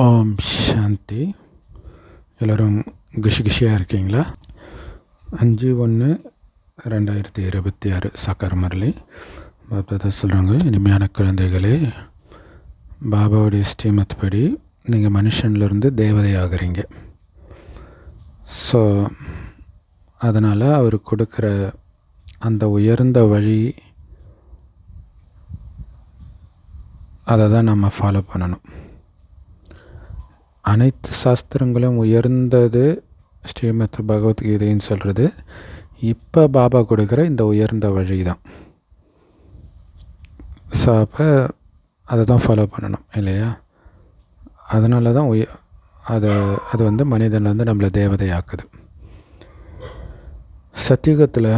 ஓம் சாந்தி. எல்லோரும் குஷியாக இருக்கீங்களா? 5/1/2026 சாக்கார் முரளி பாபா சொல்கிறாங்க, இனிமையான குழந்தைகளே, பாபாவுடைய ஸ்ரீமத் படி நீங்கள் மனுஷன்லேருந்து தேவதை ஆகிறீங்க. ஸோ அதனால் அவர் கொடுக்குற அந்த உயர்ந்த வழி, அதை தான் நம்ம ஃபாலோ பண்ணணும். அனைத்து சாஸ்திரங்களும் உயர்ந்தது ஸ்ரீமத் பகவத்கீதைன்னு சொல்கிறது. இப்போ பாபா கொடுக்குற இந்த உயர்ந்த வழி தான். ஸோ அப்போ அதை தான் ஃபாலோ பண்ணணும் இல்லையா? அதனால தான் அது வந்து மனிதன் வந்து நம்மளை தேவதையாக்குது. சத்தியுகத்தில்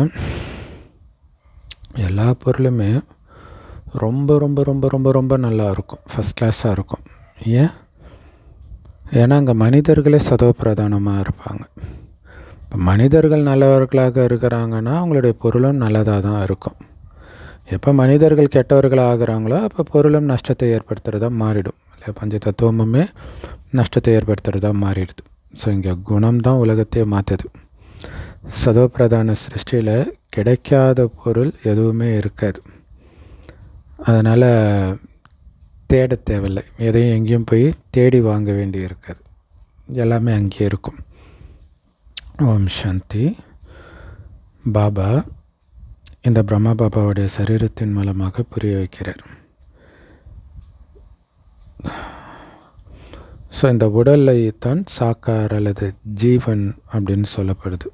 எல்லா பொருளுமே ரொம்ப ரொம்ப ரொம்ப ரொம்ப ரொம்ப நல்லா இருக்கும், ஃபஸ்ட் கிளாஸாக இருக்கும். ஏன்னா அங்கே மனிதர்களே சதோப்பிரதானமாக இருப்பாங்க. இப்போ மனிதர்கள் நல்லவர்களாக இருக்கிறாங்கன்னா அவங்களுடைய பொருளும் நல்லதாக தான் இருக்கும். எப்போ மனிதர்கள் கெட்டவர்களாக ஆகிறாங்களோ அப்போ பொருளும் நஷ்டத்தை ஏற்படுத்துகிறதா மாறிடும் இல்லை? பஞ்ச தத்துவமுமே நஷ்டத்தை ஏற்படுத்துகிறதா மாறிடுது. ஸோ இங்கே குணம் தான் உலகத்தையே மாற்றுது. சதோப்பிரதான சிருஷ்டியில் கிடைக்காத பொருள் எதுவுமே இருக்காது. அதனால் தேட தேவையில்லை, எதையும் எங்கேயும் போய் தேடி வாங்க வேண்டி இருக்காது, எல்லாமே அங்கேயே இருக்கும். ஓம் சாந்தி. பாபா இந்த பிரம்மா பாபாவுடைய சரீரத்தின் மூலமாக புரிய வைக்கிறார். ஸோ இந்த உடலை தான் சாக்கார் அல்லது ஜீவன் அப்படின்னு சொல்லப்படுது.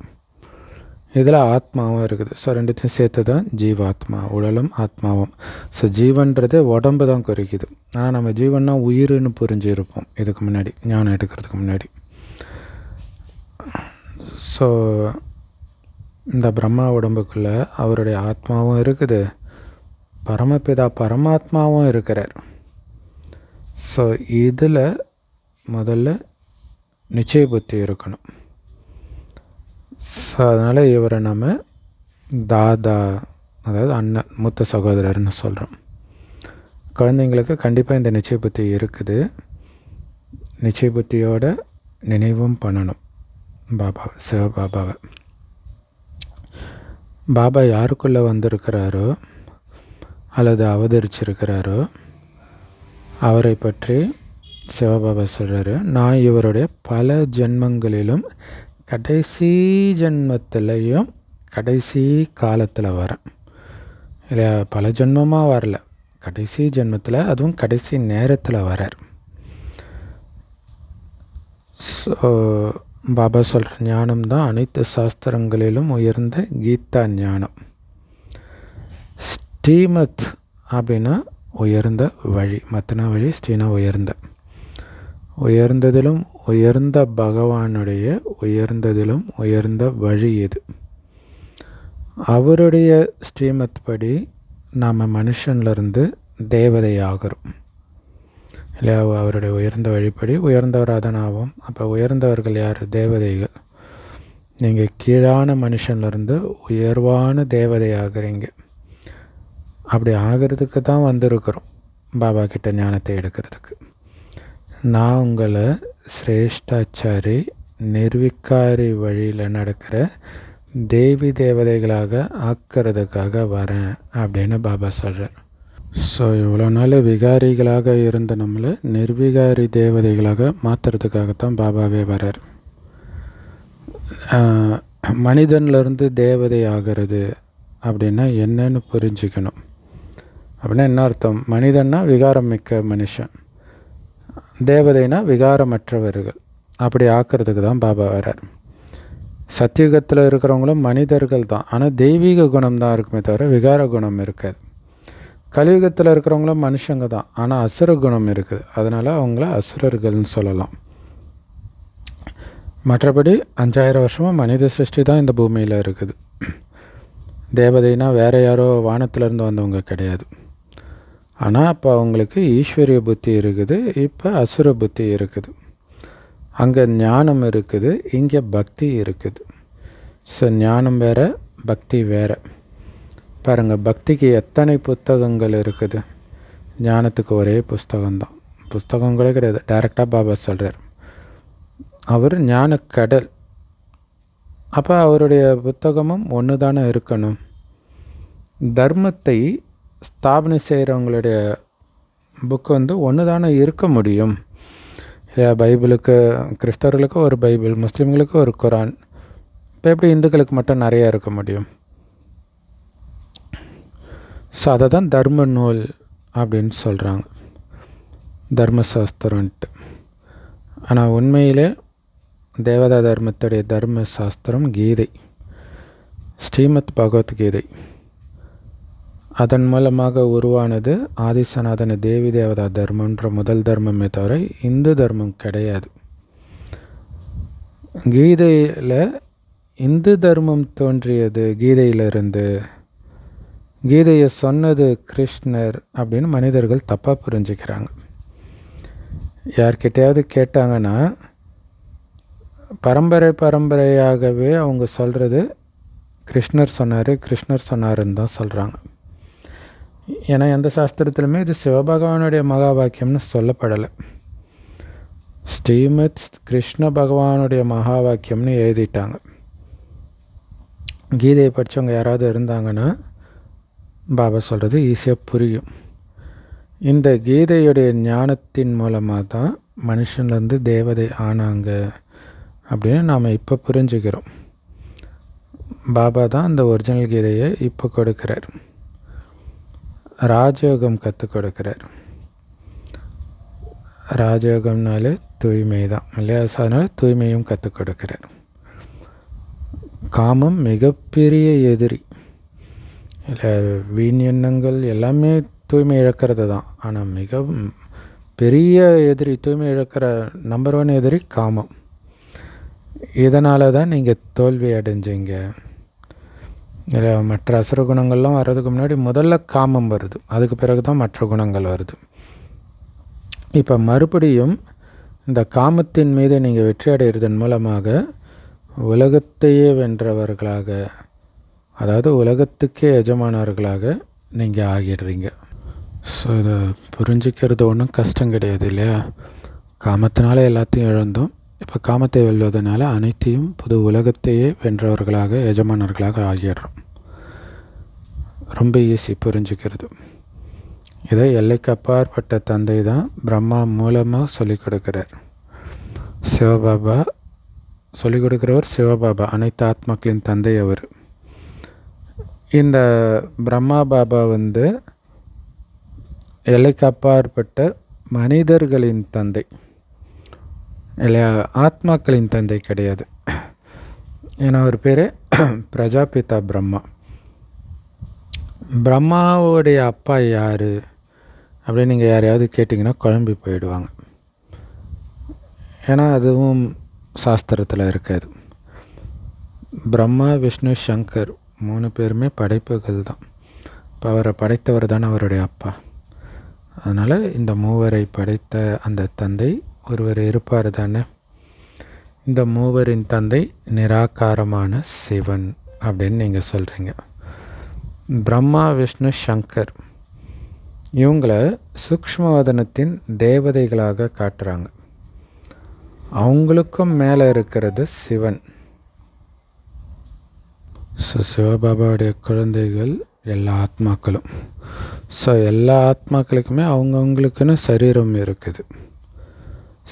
இதில் ஆத்மாவும் இருக்குது. ஸோ ரெண்டுத்தையும் சேர்த்து தான் ஜீவாத்மா, உடலும் ஆத்மாவும். ஸோ ஜீவன்றது உடம்பு தான் குறிக்குது. ஆனால் நம்ம ஜீவன்னா உயிர்னு புரிஞ்சிருப்போம் இதுக்கு முன்னாடி, ஞானம் எடுக்கிறதுக்கு முன்னாடி. ஸோ இந்த பிரம்மா உடம்புக்குள்ளே அவருடைய ஆத்மாவும் இருக்குது, பரமபிதா பரமாத்மாவும் இருக்கிறார். ஸோ இதில் முதல்ல நிச்சய புத்தி இருக்கணும். ஸோ அதனால் இவரை நம்ம தாதா, அதாவது அண்ணன், மூத்த சகோதரர்னு சொல்கிறோம். குழந்தைங்களுக்கு கண்டிப்பாக இந்த நிச்சய புத்தி இருக்குது. நிச்சய புத்தியோட நினைவும் பண்ணணும் பாபாவை, சிவபாபாவை. பாபா யாருக்குள்ளே வந்திருக்கிறாரோ அல்லது அவதரிச்சிருக்கிறாரோ அவரை பற்றி சிவபாபா சொல்கிறாரு, நான் இவருடைய பல ஜென்மங்களிலும் கடைசி ஜென்மத்திலையும் கடைசி காலத்தில் வரேன் இல்லையா? பல ஜென்மமாக வரல, கடைசி ஜென்மத்தில், அதுவும் கடைசி நேரத்தில் வரார். ஸோ பாபா சொல்கிற ஞானம் தான் அனைத்து சாஸ்திரங்களிலும் உயர்ந்த கீதா ஞானம். ஸ்ரீமத் அப்படின்னா உயர்ந்த வழி, மத்தனா வழி, ஸ்ரீனா உயர்ந்த. உயர்ந்ததிலும் உயர்ந்த பகவானுடைய உயர்ந்ததிலும் உயர்ந்த வழி இது. அவருடைய ஸ்ரீமத் படி நாம் மனுஷன்லேருந்து தேவதை ஆகிறோம் இல்லையா? அவருடைய உயர்ந்த வழிப்படி உயர்ந்தவராக தான் ஆகும். அப்போ உயர்ந்தவர்கள் யார்? தேவதைகள். நீங்கள் கீழான மனுஷன்லேருந்து உயர்வான தேவதை ஆகிறீங்க. அப்படி ஆகிறதுக்கு தான் வந்திருக்கிறோம் பாபா கிட்ட ஞானத்தை எடுக்கிறதுக்கு. நான் உங்களை சிரேஷ்டாச்சாரி நிர்விகாரி வழியில் நடக்கிற தேவி தேவதைகளாக ஆக்கிறதுக்காக வரேன் அப்படின்னு பாபா சொல்கிறார். ஸோ இவ்வளோ நாள் விகாரிகளாக இருந்த நம்மளை நிர்விகாரி தேவதைகளாக மாற்றுறதுக்காகத்தான் பாபாவே வரார். மனிதன்லேருந்து தேவதை ஆகிறது அப்படின்னா என்னன்னு புரிஞ்சுக்கணும். அப்படின்னா என்ன அர்த்தம்? மனிதன்னா விகாரம் மிக்க மனுஷன், தேவதைனா விகாரமற்றவர்கள். அப்படி ஆக்கிறதுக்கு தான் பாபா வரார். சத்தியுகத்தில் இருக்கிறவங்களும் மனிதர்கள் தான், ஆனால் தெய்வீக குணம் தான் இருக்குமே தவிர விகார குணம் இருக்காது. கலியுகத்தில் இருக்கிறவங்களும் மனுஷங்க தான், ஆனால் அசுர குணம் இருக்குது. அதனால் அவங்கள அசுரர்கள்னு சொல்லலாம். மற்றபடி 5000 வருஷமாக மனித சிருஷ்டி தான் இந்த பூமியில் இருக்குது. தேவதைனா வேறு யாரோ வானத்திலேருந்து வந்தவங்க கிடையாது. ஆனால் அப்போ அவங்களுக்கு ஈஸ்வரிய புத்தி இருக்குது, இப்போ அசுர புத்தி இருக்குது. அங்கே ஞானம் இருக்குது, இங்கே பக்தி இருக்குது. ஸோ ஞானம் வேறு, பக்தி வேறு. பாருங்கள், பக்திக்கு எத்தனை புத்தகங்கள் இருக்குது, ஞானத்துக்கு ஒரே புஸ்தகம்தான். புஸ்தகம் கூட கிடையாது, டைரெக்டாக பாபா சொல்கிறார். அவர் ஞானக்கடல். அப்போ அவருடைய புத்தகமும் ஒன்று தானே இருக்கணும். தர்மத்தை ஸ்தாபனை செய்கிறவங்களுடைய புக்கு ஒன்று தானே இருக்க முடியும் இல்லையா? பைபிளுக்கு கிறிஸ்தவர்களுக்கு ஒரு பைபிள், முஸ்லீம்களுக்கு ஒரு குரான், இப்போ எப்படி இந்துக்களுக்கு மட்டும் நிறையா இருக்க முடியும்? ஸோ அதை தான் தர்ம நூல் அப்படின்னு சொல்கிறாங்க, தர்மசாஸ்திரன்ட்டு. ஆனால் உண்மையிலே தேவதா தர்மத்துடைய தர்ம சாஸ்திரம் கீதை, ஸ்ரீமத் பகவத்கீதை. அதன் மூலமாக உருவானது ஆதிசநாதன தேவி தேவதா தர்மன்ற முதல் தர்மமே தவிர இந்து தர்மம் கிடையாது. கீதையில் இந்து தர்மம் தோன்றியது கீதையிலிருந்து, கீதையை சொன்னது கிருஷ்ணர் அப்படின்னு மனிதர்கள் தப்பாக புரிஞ்சுக்கிறாங்க. யார்கிட்டையாவது கேட்டாங்கன்னா பரம்பரையாகவே அவங்க சொல்கிறது கிருஷ்ணர் சொன்னாருன்னு தான் சொல்கிறாங்க. ஏன்னா எந்த சாஸ்திரத்திலுமே இது சிவபகவானுடைய மகா வாக்கியம்னு சொல்லப்படலை. ஸ்ரீமத் கிருஷ்ண பகவானுடைய மகா வாக்கியம்னு எழுதிட்டாங்க. கீதையை படித்தவங்க யாராவது இருந்தாங்கன்னா பாபா சொல்கிறது ஈஸியாக புரியும். இந்த கீதையுடைய ஞானத்தின் மூலமாக தான் மனுஷன்லேருந்து தேவதை ஆனாங்க அப்படின்னு நாம் இப்போ புரிஞ்சுக்கிறோம். பாபா தான் அந்த ஒரிஜினல் கீதையை இப்போ கொடுக்குறார். ராஜயோகம் கற்றுக் கொடுக்குறார். ராஜயோகம்னாலே தூய்மை தான் இல்லையா? அதனால் தூய்மையும் கற்றுக் கொடுக்குறார். காமம் மிகப்பெரிய எதிரி இல்லை, வீண் எண்ணங்கள் எல்லாமே தூய்மை இழக்கிறது தான். ஆனால் மிக பெரிய எதிரி, தூய்மை இழக்கிற நம்பர் 1 எதிரி காமம். இதனால தான் நீங்கள் தோல்வி அடைஞ்சிங்க இல்லை. மற்ற அசுர குணங்கள்லாம் வர்றதுக்கு முன்னாடி முதல்ல காமம் வருது, அதுக்கு பிறகு தான் மற்ற குணங்கள் வருது. இப்போ மறுபடியும் இந்த காமத்தின் மீது நீங்கள் வெற்றி அடைகிறதன் மூலமாக உலகத்தையே வென்றவர்களாக, அதாவது உலகத்துக்கே எஜமானவர்களாக நீங்கள் ஆகிடுறீங்க. ஸோ இதை புரிஞ்சிக்கிறது ஒன்றும் கஷ்டம் கிடையாது இல்லையா? காமத்தினால எல்லாத்தையும் இழந்தோம், இப்போ காமத்தை வெல்வதனால அனைத்தையும் புது உலகத்தையே வென்றவர்களாக எஜமானர்களாக ஆகிடுறோம். ரொம்ப ஈஸி புரிஞ்சுக்கிறது. இதை எல்லைக்கு அப்பாற்பட்ட தந்தை தான் பிரம்மா மூலமாக சொல்லிக் கொடுக்குறார். சிவபாபா சொல்லிக் கொடுக்குறவர் சிவபாபா, அனைத்து ஆத்மாக்களின் தந்தை அவர். இந்த பிரம்மா பாபா எல்லைக்கு அப்பாற்பட்ட மனிதர்களின் தந்தை இல்லையா? ஆத்மாக்களின் தந்தை கிடையாது. ஏன்னா அவர் பேர் பிரஜாபிதா பிரம்மா. பிரம்மாவுடைய அப்பா யார் அப்படின்னு நீங்கள் யாரையாவது கேட்டிங்கன்னா குழம்பி போயிடுவாங்க. ஏன்னா அதுவும் சாஸ்திரத்தில் இருக்காது. பிரம்மா, விஷ்ணு, சங்கர் 3 பேருமே படைப்புகள் தான். இப்போ அவரை படைத்தவர் தானே அவருடைய அப்பா. அதனால் இந்த 3வரை படைத்த அந்த தந்தை ஒருவர் இருப்பார் தானே. இந்த 3வரின் தந்தை நிராகாரமான சிவன் அப்படின்னு நீங்கள் சொல்கிறீங்க. பிரம்மா, விஷ்ணு, சங்கர் இவங்கள சூக்ஷ்மவதனத்தின் தேவதைகளாக காட்டுறாங்க. அவங்களுக்கும் மேலே இருக்கிறது சிவன். ஸோ சிவபாபாவுடைய குழந்தைகள் எல்லா ஆத்மாக்களும். ஸோ எல்லா ஆத்மாக்களுக்குமே அவங்கவுங்களுக்குன்னு சரீரம் இருக்குது.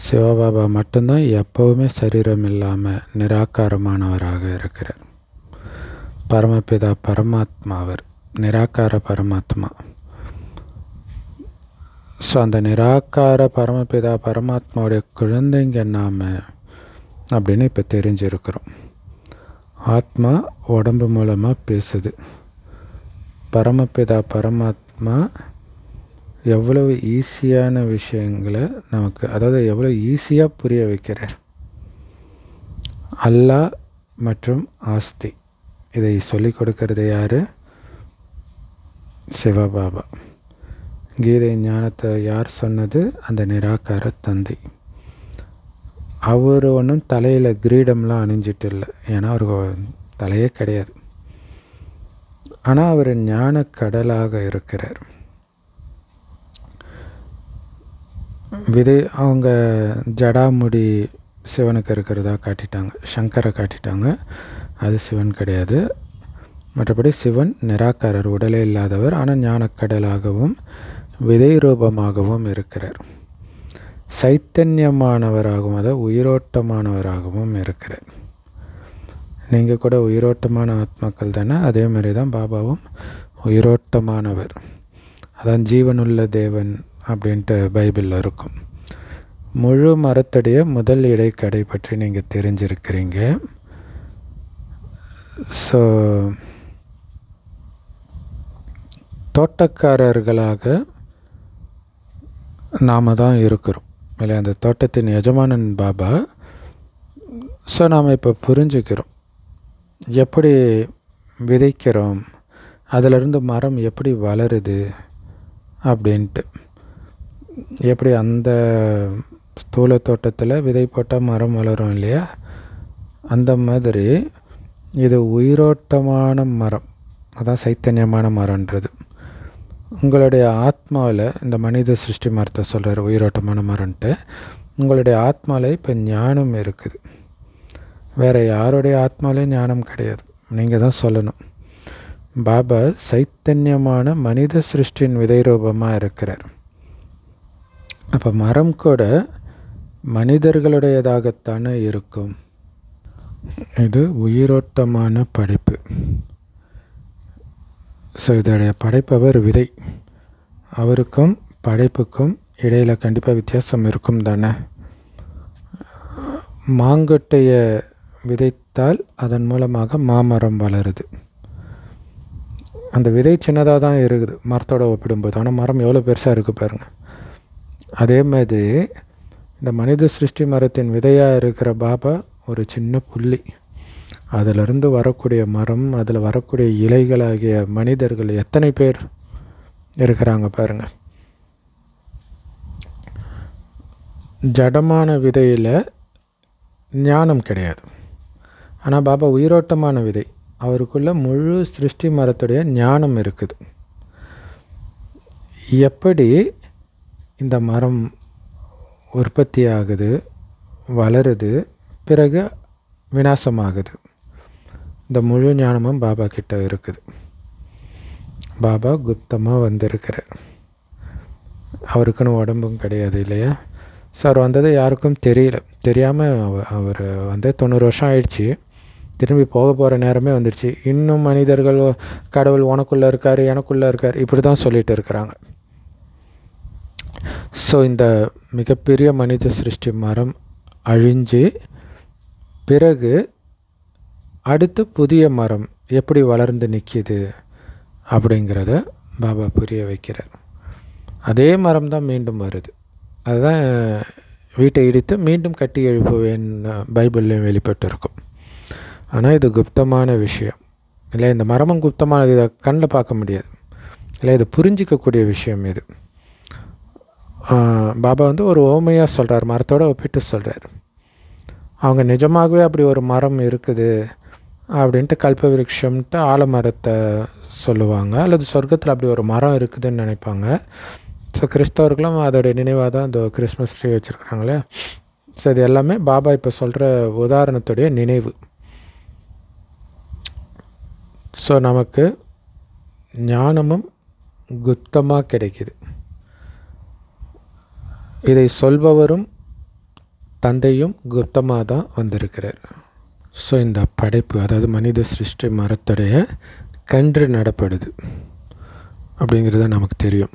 சிவபாபா மட்டும்தான் எப்போவுமே சரீரம் இல்லாமல் நிராகாரமானவராக இருக்கிறார். பரமபிதா பரமாத்மா அவர் நிராகார பரமாத்மா. ஸோ அந்த நிராகார பரமபிதா பரமாத்மாவுடைய குழந்தைங்க நாம் அப்படின்னு இப்போ தெரிஞ்சிருக்கிறோம். ஆத்மா உடம்பு மூலமாக பேசுது. பரமபிதா பரமாத்மா எவ்வளவு ஈஸியான விஷயங்களை நமக்கு, அதாவது எவ்வளோ ஈஸியாக புரிய வைக்கிறார். அல்லாஹ் மற்றும் ஆஸ்தி இதை சொல்லிக் கொடுக்கறது யார்? சிவபாபா. கீதை ஞானத்தை யார் சொன்னது? அந்த நிராகார தந்தை. அவர் ஒன்றும் தலையில் கிரீடம்லாம் அணிஞ்சிட்டு இல்லை, ஏன்னா அவருக்கு தலையே கிடையாது. ஆனால் அவர் ஞான கடலாக இருக்கிறார். விதை அவங்க ஜடாமுடி சிவனுக்கு இருக்கிறதா காட்டிட்டாங்க, சங்கரை காட்டிட்டாங்க. அது சிவன் கிடையாது. மற்றபடி சிவன் நிராகாரர், உடலே இல்லாதவர், ஆனால் ஞானக்கடலாகவும் விதை ரூபமாகவும் இருக்கிறார். சைத்தன்யமானவராகவும், அதாவது உயிரோட்டமானவராகவும் இருக்கிறார். நீங்கள் கூட உயிரோட்டமான ஆத்மாக்கள் தானே? அதே மாதிரி தான் பாபாவும் உயிரோட்டமானவர். அதான் ஜீவனுள்ள தேவன் அப்படின்ட்டு பைபிளில் இருக்கும். முழு மரத்துடைய முதல் இடைக்கடை பற்றி நீங்கள் தெரிஞ்சிருக்கிறீங்க. ஸோ தோட்டக்காரர்களாக நாம் தான் இருக்கிறோம் இல்லை, அந்த தோட்டத்தின் எஜமானன் பாபா. ஸோ நாம் இப்போ புரிஞ்சுக்கிறோம் எப்படி விதைக்கிறோம், அதிலிருந்து மரம் எப்படி வளருது அப்படின்ட்டு. எப்படி அந்த ஸ்தூல தோட்டத்தில் விதை போட்டால் மரம் வளரும் இல்லையா, அந்த மாதிரி இது உயிரோட்டமான மரம், அதான் சைத்தன்யமான மரம்ன்றது. உங்களுடைய ஆத்மாவில், இந்த மனித சிருஷ்டி மரத்தை சொல்கிறார் உயிரோட்டமான மரம்ன்ட்டு, உங்களுடைய ஆத்மாவில் இப்போ ஞானம் இருக்குது. வேறு யாருடைய ஆத்மாவிலையும் ஞானம் கிடையாது, நீங்கள் தான் சொல்லணும். பாபா சைத்தன்யமான மனித சிருஷ்டியின் விதை ரூபமாக இருக்கிறார். அப்போ மரம் கூட மனிதர்களுடையதாகத்தானே இருக்கும். இது உயிரோட்டமான படைப்பு. ஸோ இதோடைய படைப்பவர் விதை. அவருக்கும் படைப்புக்கும் இடையில் கண்டிப்பாக வித்தியாசம் இருக்கும் தானே. மாங்கொட்டையை விதைத்தால் அதன் மூலமாக மாமரம் வளருது. அந்த விதை சின்னதாக தான் இருக்குது மரத்தோடு ஒப்பிடும்போது, ஆனால் மரம் எவ்வளோ பெருசாக இருக்குது பாருங்கள். அதே மாதிரி இந்த மனித சிருஷ்டி மரத்தின் விதையாக இருக்கிற பாபா ஒரு சின்ன புள்ளி. அதிலிருந்து வரக்கூடிய மரம், அதில் வரக்கூடிய இலைகளாகிய மனிதர்கள் எத்தனை பேர் இருக்கிறாங்க பாருங்கள். ஜடமான விதையில் ஞானம் கிடையாது, ஆனால் பாபா உயிரோட்டமான விதை. அவருக்குள்ள முழு சிருஷ்டி மரத்துடைய ஞானம் இருக்குது. எப்படி இந்த மரம் உற்பத்தி ஆகுது, வளருது, பிறகு விநாசமாகுது, இந்த முழு ஞானமும் பாபா கிட்ட இருக்குது. பாபா குப்தமாக வந்திருக்கிறார். அவருக்குன்னு உடம்பும் கிடையாது இல்லையா. ஸோ அவர் வந்தது யாருக்கும் தெரியல. தெரியாமல் அவர் வந்து 90 வருஷம் ஆயிடுச்சு. திரும்பி போக போகிற நேரமே வந்துடுச்சு. இன்னும் மனிதர்கள் கடவுள் உனக்குள்ளே இருக்கார், எனக்குள்ளே இருக்கார், இப்படி தான் சொல்லிட்டு இருக்கிறாங்க. ஸோ இந்த மிகப்பெரிய மனித சிருஷ்டி மரம் அழிஞ்சு பிறகு அடுத்து புதிய மரம் எப்படி வளர்ந்து நிற்கிது அப்படிங்கிறத பாபா புரிய வைக்கிறார். அதே மரம் தான் மீண்டும் வருது. அதுதான் வீட்டை இடித்து மீண்டும் கட்டி எழுப்புவேன்னு பைபிள்லேயும் வெளிப்பட்டு இருக்கும். ஆனால் இது குப்தமான விஷயம் இல்லை. இந்த மரமும் குப்தமானது, இதை கண்ணில் பார்க்க முடியாது இல்லை, இது புரிஞ்சிக்கக்கூடிய விஷயம். இது பாபா வந்து ஒரு ஓமையாக சொல்கிறார், மரத்தோடு ஒப்பிட்டு சொல்கிறார். அவங்க நிஜமாகவே அப்படி ஒரு மரம் இருக்குது அப்படின்ட்டு கல்ப விருட்சம்ன்ட்டு ஆலமரத்தை சொல்லுவாங்க, அல்லது சொர்க்கத்தில் அப்படி ஒரு மரம் இருக்குதுன்னு நினைப்பாங்க. ஸோ கிறிஸ்தவர்களும் அதோடைய நினைவாக தான் இந்த கிறிஸ்மஸ் ட்ரீ வச்சுருக்குறாங்களே. ஸோ இது எல்லாமே பாபா இப்போ சொல்கிற உதாரணத்துடைய நினைவு. ஸோ நமக்கு ஞானமும் குப்தமாக கிடைக்கிது. இதை சொல்பவரும் தந்தையும் குப்தமாக தான் வந்திருக்கிறார். ஸோ இந்த படைப்பு, அதாவது மனித சிருஷ்டி மரத்துடைய கன்று நடப்படுது அப்படிங்கிறது நமக்கு தெரியும்.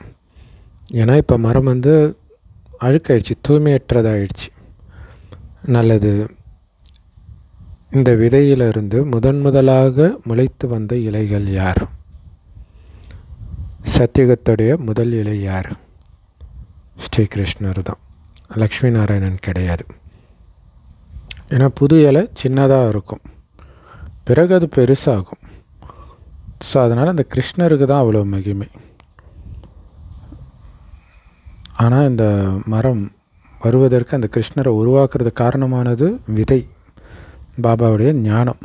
ஏன்னா இப்போ மரம் வந்து அழுக்காயிடுச்சு, தூய்மையற்றதாகிடுச்சு. நல்லது, இந்த விதையிலிருந்து முதலாக முளைத்து வந்த இலைகள் யார்? சத்தியுகத்துடைய முதல் இலை யார்? ஸ்ரீகிருஷ்ணர் தான், லக்ஷ்மி நாராயணன் கிடையாது. ஏன்னா புது இலை சின்னதாக இருக்கும், பிறகு அது பெருசாகும். ஸோ அதனால் அந்த கிருஷ்ணருக்கு தான் அவ்வளோ மகிமை. ஆனால் இந்த மரம் வருவதற்கு, அந்த கிருஷ்ணரை உருவாக்குறது காரணமானது விதை, பாபாவுடைய ஞானம்.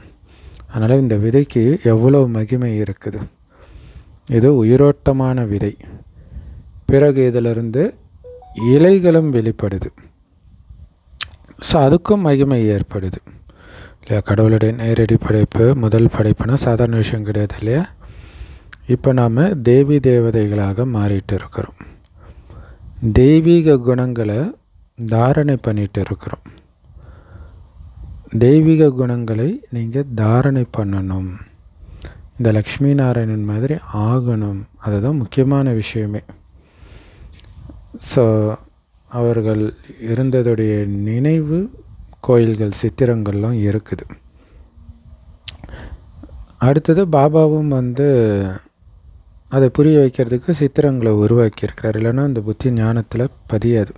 அதனால் இந்த விதைக்கு எவ்வளோ மகிமை இருக்குது. இது உயிரோட்டமான விதை. பிறகு இதிலிருந்து இலைகளும் வெளிப்படுது. ஸோ அதுக்கும் மகிமை ஏற்படுது இல்லையா? கடவுளுடைய நேரடி படைப்பு, முதல் படைப்புனா சாதாரண விஷயம் கிடையாது இல்லையா? இப்போ நாம் தேவி தேவதைகளாக மாறிட்டு இருக்கிறோம். தெய்வீக குணங்களை தாரணை பண்ணிட்டு இருக்கிறோம். தெய்வீக குணங்களை நீங்கள் தாரணை பண்ணணும். இந்த லக்ஷ்மி நாராயணன் மாதிரி ஆகணும். அதுதான் முக்கியமான விஷயமே. ஸோ அவர்கள் இருந்ததுடைய நினைவு கோயில்கள், சித்திரங்கள்லாம் இருக்குது. அடுத்தது பாபாவும் அதை புரிய வைக்கிறதுக்கு சித்திரங்களை உருவாக்கியிருக்கிறார். இல்லைன்னா இந்த புத்தி ஞானத்தில் பதியாது.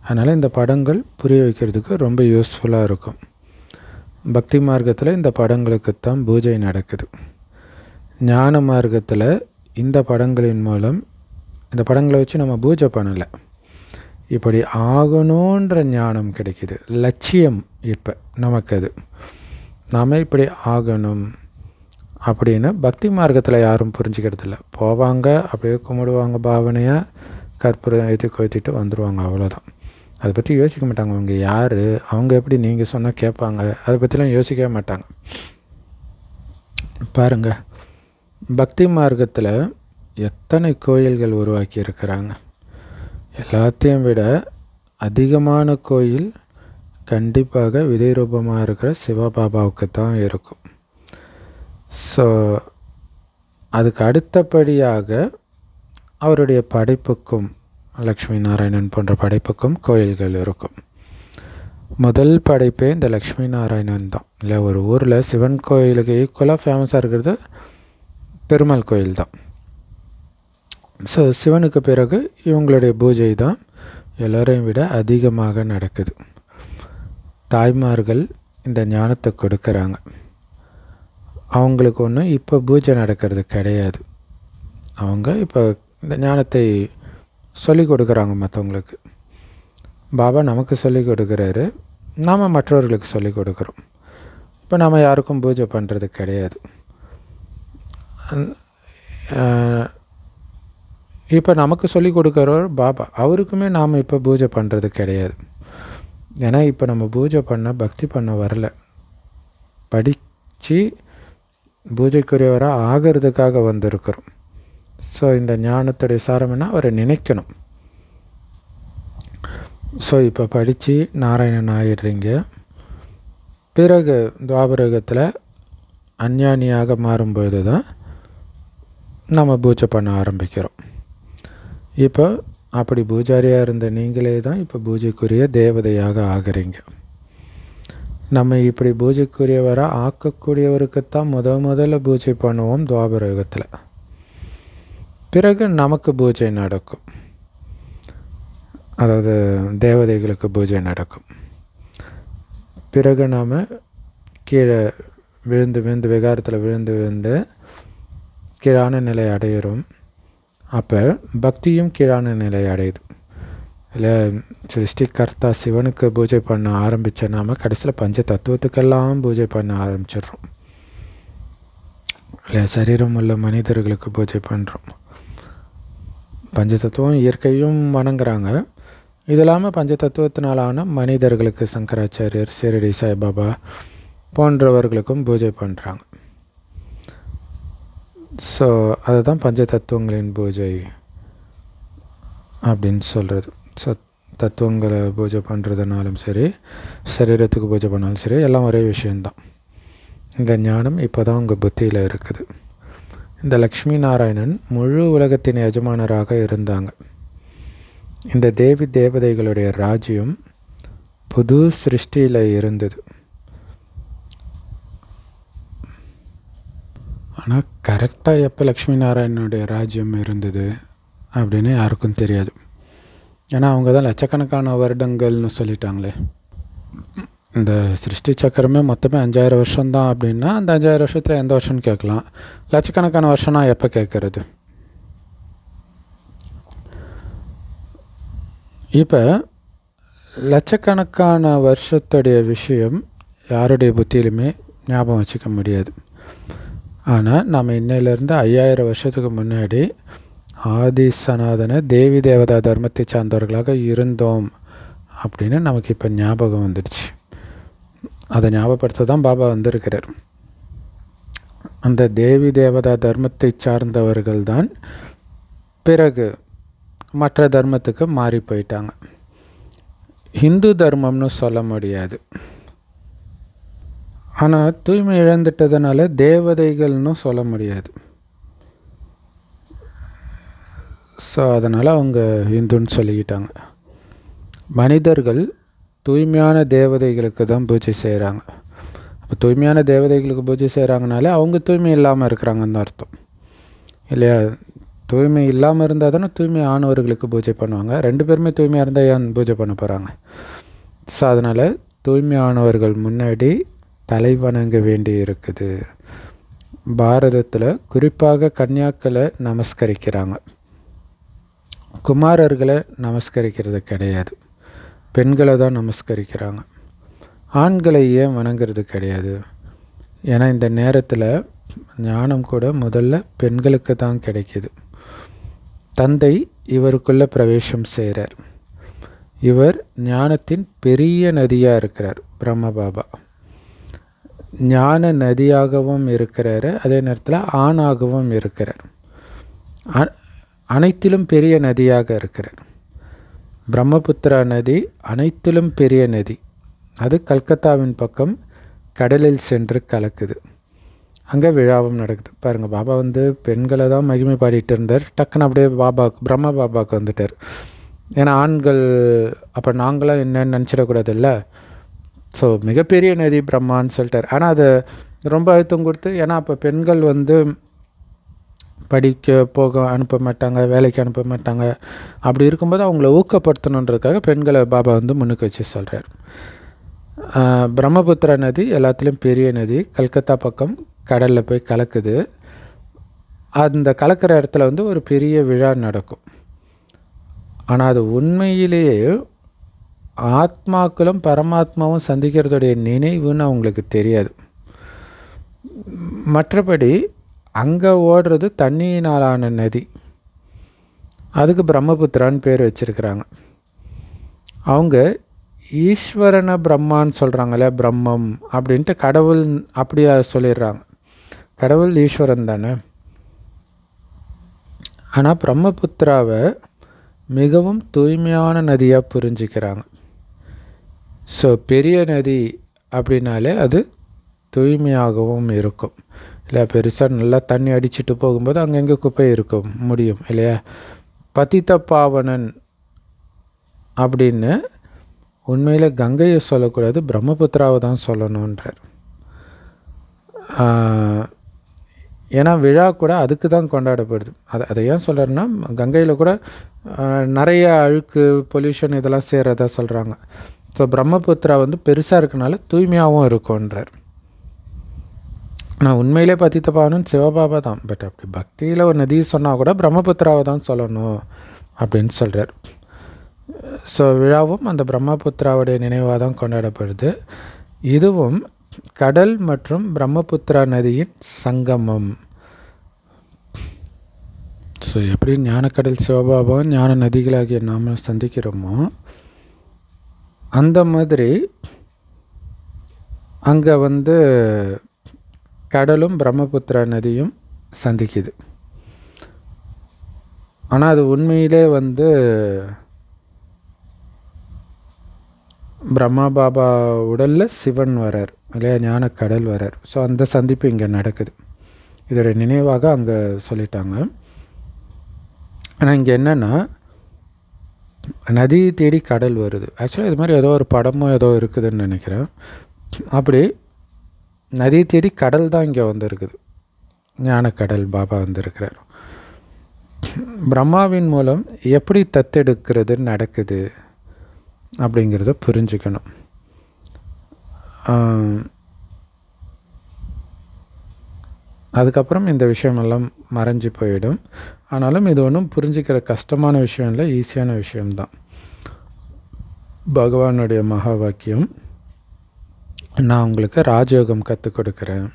அதனால் இந்த படங்கள் புரிய வைக்கிறதுக்கு ரொம்ப யூஸ்ஃபுல்லாக இருக்கும். பக்தி மார்க்கத்தில் இந்த படங்களுக்குத்தான் பூஜை நடக்குது. ஞான மார்க்கத்தில் இந்த படங்களின் மூலம், இந்த படங்களை வச்சு நம்ம பூஜை பண்ணலை, இப்படி ஆகணுன்ற ஞானம் கிடைக்கிது. லட்சியம் இப்போ நமக்கு அது, நாம் இப்படி ஆகணும் அப்படின்னு பக்தி மார்க்கத்தில் யாரும் புரிஞ்சுக்கிறதில்ல. போவாங்க, அப்படியே கும்பிடுவாங்க, பாவனையாக கற்பூரம் ஏற்றி கொய்த்திட்டு வந்துடுவாங்க, அவ்வளோதான். அதை பற்றி யோசிக்க மாட்டாங்க. அவங்க யார், அவங்க எப்படி நீங்கள் சொன்னால் கேட்பாங்க, அதை பற்றிலாம் யோசிக்கவே மாட்டாங்க. பாருங்கள், பக்தி மார்க்கத்தில் எத்தனை கோயில்கள் உருவாக்கி இருக்கிறாங்க. எல்லாத்தையும் விட அதிகமான கோயில் கண்டிப்பாக விதை ரூபமாக இருக்கிற சிவபாபாவுக்கு தான் இருக்கும். ஸோ அதுக்கு அடுத்தபடியாக அவருடைய படைப்புக்கும், லக்ஷ்மி நாராயணன் போன்ற படைப்புக்கும் கோயில்கள் இருக்கும். முதல் படைப்பே இந்த லக்ஷ்மி நாராயணன் தான் இல்லை? ஒரு ஊரில் சிவன் கோயிலுக்கு ஈக்குவலாக ஃபேமஸாக இருக்கிறது பெருமாள் கோயில் தான். ஸோ சிவனுக்கு பிறகு இவங்களுடைய பூஜை தான் எல்லோரையும் விட அதிகமாக நடக்குது. தாய்மார்கள் இந்த ஞானத்தை கொடுக்குறாங்க. அவங்களுக்கு ஒன்றும் இப்போ பூஜை நடக்கிறது கிடையாது. அவங்க இப்போ இந்த ஞானத்தை சொல்லிக் கொடுக்குறாங்க மற்றவங்களுக்கு. பாபா நமக்கு சொல்லிக் கொடுக்குறாரு, நாம் மற்றவர்களுக்கு சொல்லிக் கொடுக்குறோம். இப்போ நாம் யாருக்கும் பூஜை பண்ணுறது கிடையாது. இப்போ நமக்கு சொல்லிக் கொடுக்குறவர் பாபா, அவருக்குமே நாம் இப்போ பூஜை பண்ணுறது கிடையாது. ஏன்னா இப்போ நம்ம பூஜை பண்ண, பக்தி பண்ண வரல, படித்து பூஜைக்குரியவராக ஆகிறதுக்காக வந்திருக்கிறோம். ஸோ இந்த ஞானத்துடைய சாரம் என்ன? அவரை நினைக்கணும். ஸோ இப்போ படித்து நாராயணன் ஆகிடுறீங்க. பிறகு துவாபரகத்தில் அஞ்ஞானியாக மாறும்பொழுது தான் நம்ம பூஜை பண்ண ஆரம்பிக்கிறோம். இப்போ அப்படி பூஜாரியாக இருந்த நீங்களே தான் இப்போ பூஜைக்குரிய தேவதையாக ஆகிறீங்க. நம்ம இப்படி பூஜைக்குரியவராக ஆக்கக்கூடியவருக்குத்தான் முதல்ல பூஜை பண்ணுவோம் துவாபர யுகத்தில். பிறகு நமக்கு பூஜை நடக்கும், அதாவது தேவதைகளுக்கு பூஜை நடக்கும். பிறகு நாம் கீழே விழுந்து விகாரத்தில் விழுந்து கீழான நிலை அடையிறோம். அப்போ பக்தியும் கீழான நிலை அடையுது இல்லை? சிருஷ்டிகர்த்தா சிவனுக்கு பூஜை பண்ண ஆரம்பித்த நாம் கடைசியில் பஞ்ச தத்துவத்துக்கெல்லாம் பூஜை பண்ண ஆரம்பிச்சிடுறோம் இல்லை? சரீரம் உள்ள மனிதர்களுக்கு பூஜை பண்ணுறோம். பஞ்ச தத்துவம் இயற்கையும் வணங்குறாங்க. இது இல்லாமல் பஞ்ச தத்துவத்தினாலான மனிதர்களுக்கு சங்கராச்சாரியர், ஷிரடி சாய்பாபா போன்றவர்களுக்கும் பூஜை பண்ணுறாங்க. ஸோ அதுதான் பஞ்ச தத்துவங்களின் பூஜை அப்படின்னு சொல்கிறது. ஸோ தத்துவங்களை பூஜை பண்ணுறதுனாலும் சரி, சரீரத்துக்கு பூஜை பண்ணாலும் சரி, எல்லாம் ஒரே விஷயந்தான். இந்த ஞானம் இப்போ தான் உங்கள் புத்தியில் இருக்குது. இந்த லக்ஷ்மி நாராயணன் முழு உலகத்தின் எஜமானராக இருந்தாங்க. இந்த தேவி தேவதைகளுடைய ராஜ்யம் புது சிருஷ்டியில் இருந்தது. ஆனால் கரெக்டாக எப்போ லக்ஷ்மி நாராயணனுடைய ராஜ்யம் இருந்தது அப்படின்னு யாருக்கும் தெரியாது. ஏன்னா அவங்க தான் லட்சக்கணக்கான வருடங்கள்னு சொல்லிட்டாங்களே. இந்த சிருஷ்டி சக்கரமே மொத்தமே 5000 வருஷம்தான் அப்படின்னா, அந்த 5000 வருஷத்தில் எந்த வருஷம்னு கேட்கலாம். லட்சக்கணக்கான வருஷம்னா எப்போ கேட்குறது? இப்போ லட்சக்கணக்கான வருஷத்துடைய விஷயம் யாருடைய புத்தியிலுமே ஞாபகம் வச்சுக்க முடியாது. ஆனால் நம்ம இன்னையிலேருந்து 5000 வருஷத்துக்கு முன்னாடி ஆதி சனாதன தேவி தேவதா தர்மத்தை சார்ந்தவர்களாக இருந்தோம் அப்படின்னு நமக்கு இப்போ ஞாபகம் வந்துடுச்சு. அதை ஞாபகப்படுத்த தான் பாபா வந்திருக்கிறார். அந்த தேவி தேவதா தர்மத்தை சார்ந்தவர்கள் தான் பிறகு மற்ற தர்மத்துக்கு மாறி போயிட்டாங்க. ஹிந்து தர்மம்னு சொல்ல முடியாது. ஆனால் தூய்மை இழந்துட்டதுனால தேவதைகள்னு சொல்ல முடியாது. ஸோ அதனால் அவங்க ஹிந்துன்னு சொல்லிக்கிட்டாங்க. மனிதர்கள் தூய்மையான தேவதைகளுக்கு தான் பூஜை செய்கிறாங்க. அப்போ தூய்மையான தேவதைகளுக்கு பூஜை செய்கிறாங்கனாலே அவங்க தூய்மை இல்லாமல் இருக்கிறாங்கன்னு அர்த்தம் இல்லையா? தூய்மை இல்லாமல் இருந்தால் தானே தூய்மை ஆனவர்களுக்கு பூஜை பண்ணுவாங்க. 2 பேருமே தூய்மையாக இருந்தால் ஏன் பூஜை பண்ண போகிறாங்க? ஸோ அதனால் தூய்மையானவர்கள் முன்னாடி தலை வணங்க வேண்டி இருக்குது. பாரதத்தில் குறிப்பாக கன்னியாக்களை நமஸ்கரிக்கிறாங்க, குமாரர்களை நமஸ்கரிக்கிறது கிடையாது. பெண்களை தான் நமஸ்கரிக்கிறாங்க. ஆண்களை ஏன் வணங்குறது கிடையாது? ஏன்னா இந்த நேரத்தில் ஞானம் கூட முதல்ல பெண்களுக்கு தான் கிடைக்கிது. தந்தை இவருக்குள்ளே பிரவேசம் செய்கிறார். இவர் ஞானத்தின் பெரிய நதியாக இருக்கிறார். பிரம்ம பாபா ஞான நதியாகவும் இருக்கிறார், அதே நேரத்தில் ஆணாகவும் இருக்கிறார். அனைத்திலும் பெரிய நதியாக இருக்கிறார். பிரம்மபுத்திரா நதி அனைத்திலும் பெரிய நதி. அது கல்கத்தாவின் பக்கம் கடலில் சென்று கலக்குது. அங்கே விழாவும் நடக்குது. பாருங்கள், பாபா பெண்களை தான் மகிமை பாடிட்டு இருந்தார். டக்குன்னு அப்படியே பிரம்ம பாபாவுக்கு வந்துட்டார். ஏன்னா ஆண்கள் அப்போ நாங்களாம் என்னன்னு நினச்சிடக்கூடாது இல்லை. ஸோ மிகப்பெரிய நதி பிரம்மான்னு சொல்லிட்டார். ஆனால் அதை ரொம்ப அழுத்தம் கொடுத்து, ஏன்னா அப்போ பெண்கள் படிக்க போக அனுப்ப மாட்டாங்க, வேலைக்கு அனுப்ப மாட்டாங்க. அப்படி இருக்கும்போது அவங்கள ஊக்கப்படுத்தணுன்றதுக்காக பெண்களை பாபா முன்னுக்கு வச்சு சொல்கிறார். பிரம்மபுத்திரா நதி எல்லாத்துலேயும் பெரிய நதி. கல்கத்தா பக்கம் கடலில் போய் கலக்குது. அந்த கலக்கிற இடத்துல ஒரு பெரிய விழா நடக்கும். ஆனால் அது உண்மையிலேயே ஆத்மாக்களும் பரமாத்மாவும் சந்திக்கிறதுடைய நினைவுன்னு அவங்களுக்கு தெரியாது. மற்றபடி அங்கே ஓடுறது தண்ணியினாலான நதி. அதுக்கு பிரம்மபுத்திரான்னு பேர் வச்சுருக்கிறாங்க. அவங்க ஈஸ்வரனை பிரம்மான்னு சொல்கிறாங்களே, பிரம்மம் அப்படின்ட்டு கடவுள் அப்படியா சொல்லிடுறாங்க. கடவுள் ஈஸ்வரன் தானே. ஆனால் பிரம்மபுத்திராவை மிகவும் தூய்மையான நதியாக புரிஞ்சிக்கிறாங்க. ஸோ பெரிய நதி அப்படின்னாலே அது தூய்மையாகவும் இருக்கும் இல்லை. பெருசாக நல்லா தண்ணி அடிச்சுட்டு போகும்போது அங்கங்கே குப்பை இருக்கும் முடியும் இல்லையா? பதித்த பாவனன் அப்படின்னு உண்மையில் கங்கையை சொல்லக்கூடாது, பிரம்மபுத்திராவை தான் சொல்லணுன்றார். ஏன்னா விழா கூட அதுக்கு தான் கொண்டாடப்படுது. அதை ஏன் சொல்கிறேன்னா, கங்கையில் கூட நிறைய அழுக்கு, பொல்யூஷன் இதெல்லாம் சேர்றதா சொல்கிறாங்க. ஸோ பிரம்மபுத்திரா பெருசாக இருக்கனால தூய்மையாகவும் இருக்கும்ன்றார். ஆனால் உண்மையிலே பதித்த பாவனன் சிவபாபா தான். பட் அப்படி பக்தியில் ஒரு நதி சொன்னால் கூட பிரம்மபுத்திராவை தான் சொல்லணும் அப்படின்னு சொல்கிறார். ஸோ விழாவும் அந்த பிரம்மபுத்திராவுடைய நினைவாக தான் கொண்டாடப்படுது. இதுவும் கடல் மற்றும் பிரம்மபுத்திரா நதியின் சங்கமம். ஸோ எப்படி ஞானக்கடல் சிவபாபா ஞான நதிகளாகிய நாம் சந்திக்கிறோமோ, அந்த மாதிரி அங்கே கடலும் பிரம்மபுத்திரா நதியும் சந்திக்குது. ஆனால் அது உண்மையிலே பிரம்மா பாபா உடலில் சிவன் வரார் இல்லையா, ஞானக்கடல் வரார். ஸோ அந்த சந்திப்பு இங்கே நடக்குது. இதோட நினைவாக அங்கே சொல்லிட்டாங்க. ஆனால் இங்கே என்னென்னா, நதி தேடி கடல் வருது. ஆக்சுவலாக இது மாதிரி ஏதோ ஒரு படமோ ஏதோ இருக்குதுன்னு நினைக்கிறேன். அப்படி நதி தேடி கடல் தான் இங்கே இருக்குது. ஞானக்கடல் பாபா வந்திருக்கிறார். பிரம்மாவின் மூலம் எப்படி தத்தெடுக்கிறது நடக்குது அப்படிங்கிறத புரிஞ்சுக்கணும். அதுக்கப்புறம் இந்த விஷயமெல்லாம் மறைஞ்சு போயிடும். ஆனாலும் இது ஒன்றும் புரிஞ்சிக்கிற கஷ்டமான விஷயம் இல்லை, ஈஸியான விஷயம்தான். பகவானுடைய மகா வாக்கியம், நான் உங்களுக்கு ராஜயோகம் கற்றுக் கொடுக்குறேன்,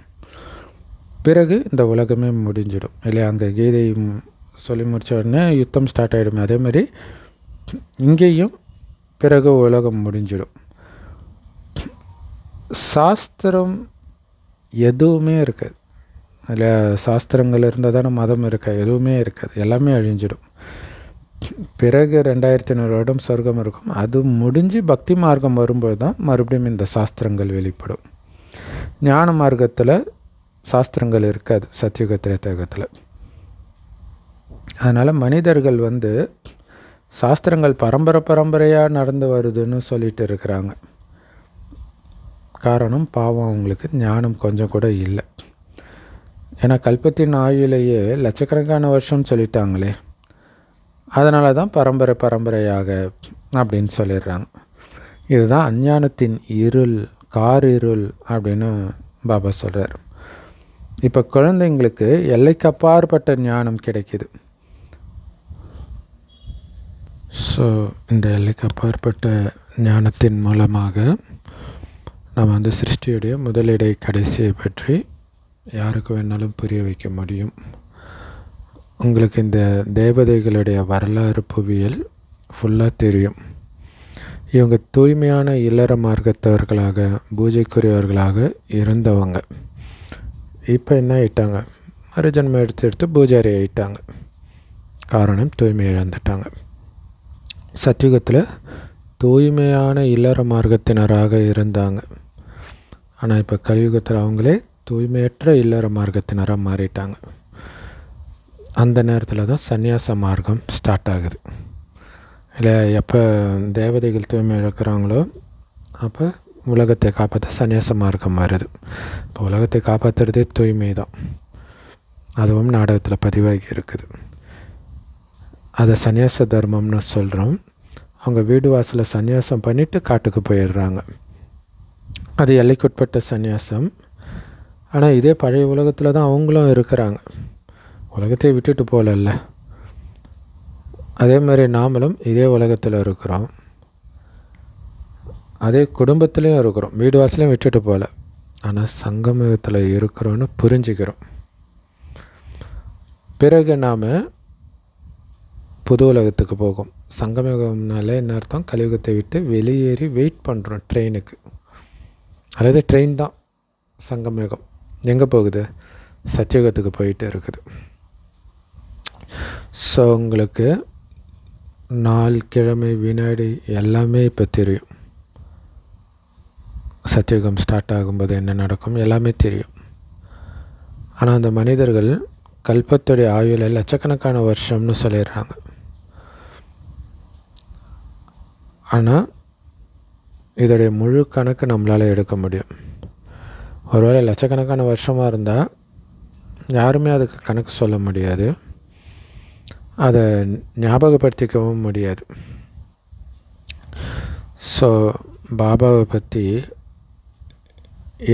பிறகு இந்த உலகமே முடிஞ்சிடும் இல்லையா. அங்கே கீதை சொல்லி முடித்த உடனே யுத்தம் ஸ்டார்ட் ஆகிடுமே, அதேமாதிரி இங்கேயும் பிறகு உலகம் முடிஞ்சிடும். சாஸ்திரம் எதுவுமே இருக்காது. அதில் சாஸ்திரங்கள் இருந்தால் தானே மதம் இருக்காது, எதுவுமே இருக்காது, எல்லாமே அழிஞ்சிடும். பிறகு 2500 வருடம் சொர்க்கம் இருக்கும். அது முடிஞ்சு பக்தி மார்க்கம் வரும்போது தான் மறுபடியும் இந்த சாஸ்திரங்கள் வெளிப்படும். ஞான மார்க்கத்தில் சாஸ்திரங்கள் இருக்காது, சத்தியுக திரேதாயுகத்தில். அதனால் மனிதர்கள் சாஸ்திரங்கள் பரம்பரையாக நடந்து வருதுன்னு சொல்லிட்டு இருக்கிறாங்க. காரணம், பாவம் அவங்களுக்கு ஞானம் கொஞ்சம் கூட இல்லை. ஏன்னா கல்பத்தின் ஆயுளையே லட்சக்கணக்கான வருஷம்னு சொல்லிட்டாங்களே, அதனால தான் பரம்பரையாக அப்படின்னு சொல்லிடுறாங்க. இதுதான் அஞ்ஞானத்தின் இருள், காரிருள் அப்படின்னு பாபா சொல்கிறார். இப்போ குழந்தைங்களுக்கு எல்லைக்கு அப்பாற்பட்ட ஞானம் கிடைக்கிது. ஸோ இந்த எல்லைக்கு அப்பாற்பட்ட ஞானத்தின் மூலமாக நம்ம சிருஷ்டியுடைய முதலிடை கடைசியை பற்றி யாருக்கு வேணாலும் புரிய வைக்க முடியும். உங்களுக்கு இந்த தேவதைகளுடைய வரலாறு புவியியல் ஃபுல்லாக தெரியும். இவங்க தூய்மையான இல்லற மார்க்கத்தவர்களாக, பூஜைக்குரியவர்களாக இருந்தவங்க. இப்போ என்ன ஆயிட்டாங்க, மறுஜன்மம் எடுத்து பூஜாரி ஆயிட்டாங்க. காரணம், தூய்மை இழந்துட்டாங்க. சத்தியுகத்தில் தூய்மையான இல்லற மார்க்கத்தினராக இருந்தாங்க. ஆனால் இப்போ கலியுகத்தில் அவங்களே தூய்மையற்ற இல்லற மார்க்கத்தினராக மாறிட்டாங்க. அந்த நேரத்தில் தான் சந்நியாச மார்க்கம் ஸ்டார்ட் ஆகுது. இல்லை, எப்போ தேவதைகள் தூய்மை இழக்கிறாங்களோ அப்போ உலகத்தை காப்பாற்ற சந்நியாச மார்க்கம் வருது. இப்போ உலகத்தை காப்பாற்றுறதே தூய்மை தான். அதுவும் நாடகத்தில் பதிவாகி இருக்குது. அதை சந்நியாச தர்மம்னு சொல்கிறோம். அவங்க வீடு வாசலில் சந்நியாசம் பண்ணிவிட்டு காட்டுக்கு போயிடுறாங்க. அது எல்லைக்குட்பட்ட சந்நியாசம். ஆனால் இதே பழைய உலகத்தில் தான் அவங்களும் இருக்கிறாங்க. உலகத்தை விட்டுட்டு போகலல்ல. அதே மாதிரி நாமளும் இதே உலகத்தில் இருக்கிறோம், அதே குடும்பத்துலேயும் இருக்கிறோம், வீடு வாசலையும் விட்டுட்டு போகல. ஆனால் சங்கமத்தில் இருக்கிறோன்னு புரிஞ்சுக்கிறோம். பிறகு நாம் புது உலகத்துக்கு போகும். சங்கமயுகம்னாலே என்ன அர்த்தம், கலியுகத்தை விட்டு வெளியேறி வெயிட் பண்ணுறோம் ட்ரெயினுக்கு. அதாவது ட்ரெயின் தான் சங்கமயுகம். எங்கே போகுது, சத்தியுகத்துக்கு போயிட்டு இருக்குது. ஸோ உங்களுக்கு நாள், கிழமை, வினாடி எல்லாமே இப்போ தெரியும். சத்தியுகம் ஸ்டார்ட் ஆகும்போது என்ன நடக்கும் எல்லாமே தெரியும். ஆனால் அந்த மனிதர்கள் கல்பத்துடைய ஆயுளை லட்சக்கணக்கான வருஷம்னு சொல்லிடுறாங்க. ஆனால் இதோடைய முழு கணக்கு நம்மளால் எடுக்க முடியும். ஒருவேளை லட்சக்கணக்கான வருஷமாக இருந்தால் யாருமே அதுக்கு கணக்கு சொல்ல முடியாது, அதை ஞாபகப்படுத்திக்கவும் முடியாது. ஸோ பாபாவை பற்றி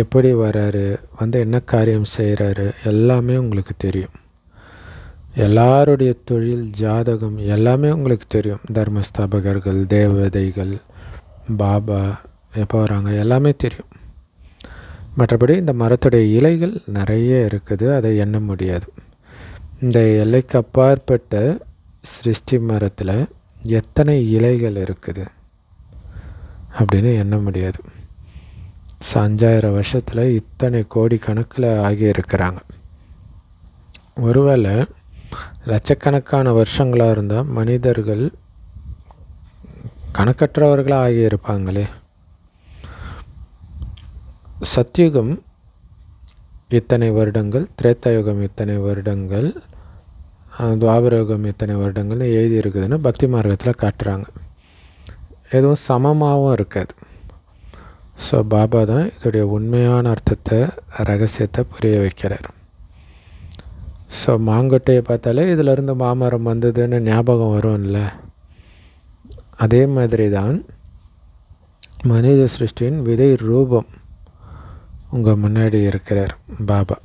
எப்படி வராரு, என்ன காரியம் செய்கிறாரு எல்லாமே உங்களுக்கு தெரியும். எல்லாருடைய தொழில், ஜாதகம் எல்லாமே உங்களுக்கு தெரியும். தர்மஸ்தாபகர்கள், தேவதைகள், பாபா எப்போ வராங்க எல்லாமே தெரியும். மற்றபடி இந்த மரத்துடைய இலைகள் நிறைய இருக்குது, அதை எண்ண முடியாது. இந்த எல்லைக்கு அப்பாற்பட்ட சிருஷ்டி மரத்தில் எத்தனை இலைகள் இருக்குது அப்படின்னு எண்ண முடியாது. 5000 வருஷத்தில் இத்தனை கோடி கணக்கில் ஆகியிருக்கிறாங்க. ஒருவேளை லட்சக்கணக்கான வருஷங்களாக இருந்தால் மனிதர்கள் கணக்கற்றவர்களாக ஆகியிருப்பாங்களே. சத்யுகம் இத்தனை வருடங்கள், திரேதாயுகம் இத்தனை வருடங்கள், துவாபரயுகம் இத்தனை வருடங்கள்னு எழுதி இருக்குதுன்னு பக்தி மார்க்கத்தில் காட்டுறாங்க. எதுவும் சமமாகவும் இருக்காது. ஸோ பாபா தான் இதோடைய உண்மையான அர்த்தத்தை, ரகசியத்தை புரிய வைக்கிறார். ஸோ மாங்கொட்டையை பார்த்தாலே இதிலேருந்து மாமரம் வந்ததுன்னு ஞாபகம் வரும்ல. அதே மாதிரி தான் மனித சிருஷ்டியின் விதை ரூபம் உங்கள் முன்னாடி இருக்கிறார் பாபா.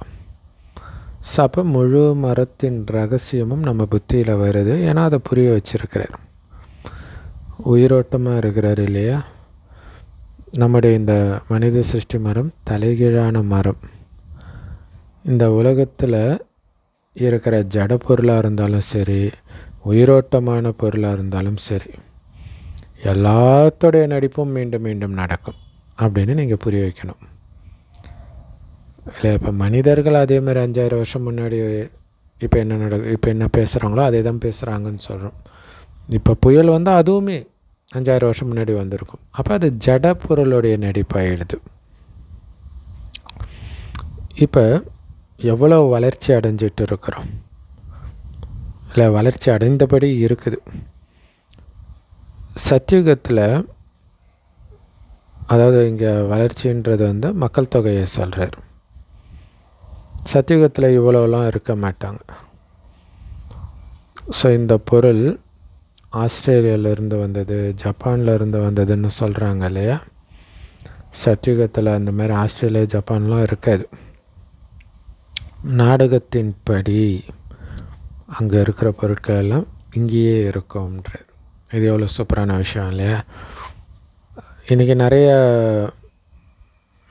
ஸோ அப்போ முழு மரத்தின் ரகசியமும் நம்ம புத்தியில் வருது. ஏன்னா அதை புரிய வச்சிருக்கிறார். உயிரோட்டமாக இருக்கிறார் இல்லையா. நம்முடைய இந்த மனித சிருஷ்டி மரம் தலைகீழான மரம். இந்த உலகத்தில் இருக்கிற ஜட பொருளாக இருந்தாலும் சரி, உயிரோட்டமான பொருளாக இருந்தாலும் சரி, எல்லாத்தோடைய நடிப்பும் மீண்டும் மீண்டும் நடக்கும் அப்படின்னு நீங்கள் புரிய வைக்கணும். இல்லை இப்போ மனிதர்கள் அதே மாதிரி 5000 வருஷம் முன்னாடி இப்போ என்ன பேசுகிறாங்களோ அதே தான் பேசுகிறாங்கன்னு சொல்கிறோம். இப்போ புயல் வந்தால் அதுவுமே 5000 வருஷம் முன்னாடி வந்திருக்கும். அப்போ அது ஜட பொருளுடைய நடிப்பாகிடுது. இப்போ எவ்வளோ வளர்ச்சி அடைஞ்சிட்டு இருக்கிறோம், இல்லை வளர்ச்சி அடைந்தபடி இருக்குது. சத்தியுகத்தில், அதாவது இங்கே வளர்ச்சின்றது மக்கள் தொகையை சொல்கிறார். சத்தியுகத்தில் இவ்வளோலாம் இருக்க மாட்டாங்க. ஸோ இந்த பொருள் ஆஸ்திரேலியாவிலேருந்து வந்தது, ஜப்பான்லேருந்து வந்ததுன்னு சொல்கிறாங்க இல்லையா. சத்தியுகத்தில் அந்த மாதிரி ஆஸ்திரேலியா ஜப்பான்லாம் இருக்காது. நாடகத்தின்படி அங்கே இருக்கிற பொருட்கள் எல்லாம் இங்கேயே இருக்கும்ன்றது. இது எவ்வளோ சூப்பரான விஷயம் இல்லையா. இன்றைக்கி நிறைய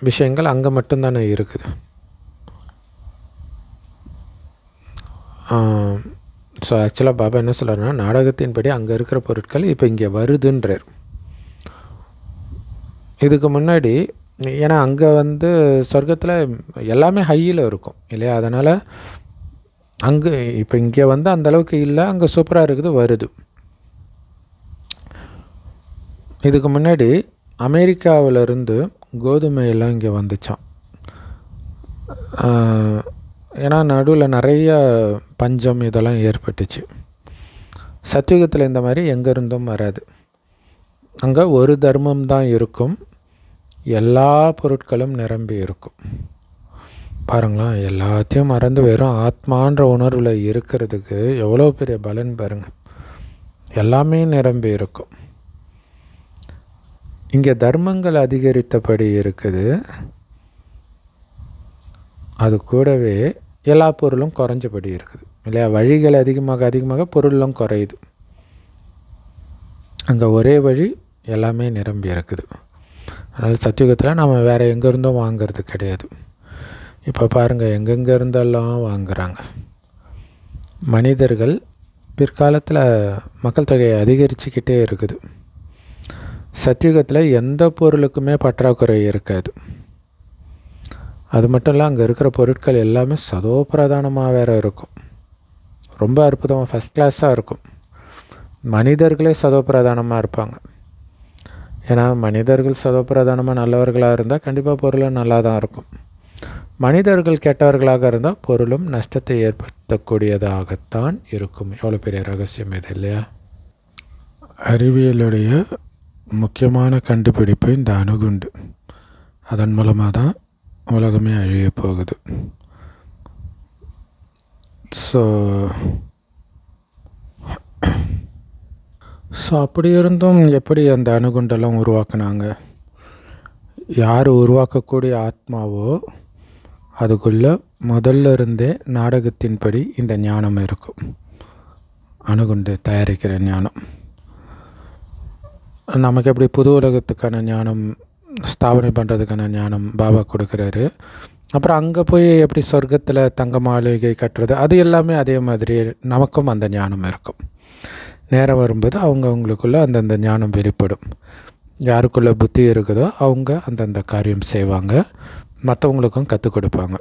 விஷயங்கள் அங்கே மட்டும்தானே இருக்குது. ஸோ ஆக்சுவலாக பாபா என்ன சொல்கிறாருன்னா, நாடகத்தின்படி அங்கே இருக்கிற பொருட்கள் இப்போ இங்கே வருதுன்றார். இதுக்கு முன்னாடி ஏன்னா அங்கே சொர்க்கத்தில் எல்லாமே ஹையில் இருக்கும் இல்லையா. அதனால் அங்கே இப்போ இங்கே அந்தளவுக்கு இல்லை, அங்கே சூப்பராக இருக்குது, வருது. இதுக்கு முன்னாடி அமெரிக்காவிலேருந்து கோதுமையெல்லாம் இங்கே வந்துச்சான். ஏன்னா நடுவில் நிறைய பஞ்சம் இதெல்லாம் ஏற்பட்டுச்சு. சத்தியுகத்தில் இந்த மாதிரி எங்கேருந்தும் வராது. அங்கே ஒரு தர்மம் தான் இருக்கும், எல்லா பொருட்களும் நிரம்பி இருக்கும். பாருங்களா, எல்லாத்தையும் மறந்து வெறும் ஆத்மான்ற உணர்வில் இருக்கிறதுக்கு எவ்வளோ பெரிய பலன் பாருங்கள். எல்லாமே நிரம்பி இருக்கும். இங்கே தர்மங்கள் அதிகரித்தபடி இருக்குது, அது கூடவே எல்லா பொருளும் குறைஞ்சபடி இருக்குது இல்லையா. வழிகள் அதிகமாக அதிகமாக பொருளும் குறையுது. அங்கே ஒரே வழி, எல்லாமே நிரம்பி இருக்குது. அதனால் சத்தியுகத்தில் நம்ம வேறு எங்கேருந்தும் வாங்கிறது கிடையாது. இப்போ பாருங்கள், எங்கெங்கே இருந்தெல்லாம் வாங்குகிறாங்க. மனிதர்கள் பிற்காலத்தில் மக்கள் தொகையை அதிகரிச்சுக்கிட்டே இருக்குது. சத்தியுகத்தில் எந்த பொருளுக்குமே பற்றாக்குறை இருக்காது. அது மட்டும் இல்லை, அங்கே இருக்கிற பொருட்கள் எல்லாமே சதோ பிரதானமாக வேறு இருக்கும். ரொம்ப அற்புதமாக ஃபஸ்ட் கிளாஸாக இருக்கும். மனிதர்களே சதோ பிரதானமாக இருப்பாங்க. ஏன்னா மனிதர்கள் சதோ பிரதானமாக நல்லவர்களாக இருந்தால் கண்டிப்பாக பொருளும் நல்லா தான் இருக்கும். மனிதர்கள் கெட்டவர்களாக இருந்தால் பொருளும் நஷ்டத்தை ஏற்படுத்தக்கூடியதாகத்தான் இருக்கும். எவ்வளோ பெரிய ரகசியம் இது இல்லையா. அறிவியலுடைய முக்கியமான கண்டுபிடிப்பு இந்த அணுகுண்டு. அதன் மூலமாக தான் உலகமே அழிய போகுது. ஸோ அப்படி இருந்தும் எப்படி அந்த அணுகுண்டெல்லாம் உருவாக்குனாங்க? யார் உருவாக்கக்கூடிய ஆத்மாவோ அதுக்குள்ளே முதல்ல இருந்தே நாடகத்தின்படி இந்த ஞானம் இருக்கும். அணுகுண்டு தயாரிக்கிற ஞானம் நமக்கு எப்படி புது உலகத்துக்கான ஞானம், ஸ்தாபனை பண்ணுறதுக்கான ஞானம் பாபா கொடுக்குறாரு. அப்புறம் அங்கே போய் எப்படி சொர்க்கத்தில் தங்க மாளிகை கட்டுறது, அது எல்லாமே அதே மாதிரி நமக்கும் அந்த ஞானம் இருக்கும். நேரம் வரும்போது அவங்களுக்குள்ளே அந்தந்த ஞானம் வெளிப்படும். யாருக்குள்ளே புத்தி இருக்குதோ அவங்க அந்தந்த காரியம் செய்வாங்க, மற்றவங்களுக்கும் கற்றுக் கொடுப்பாங்க.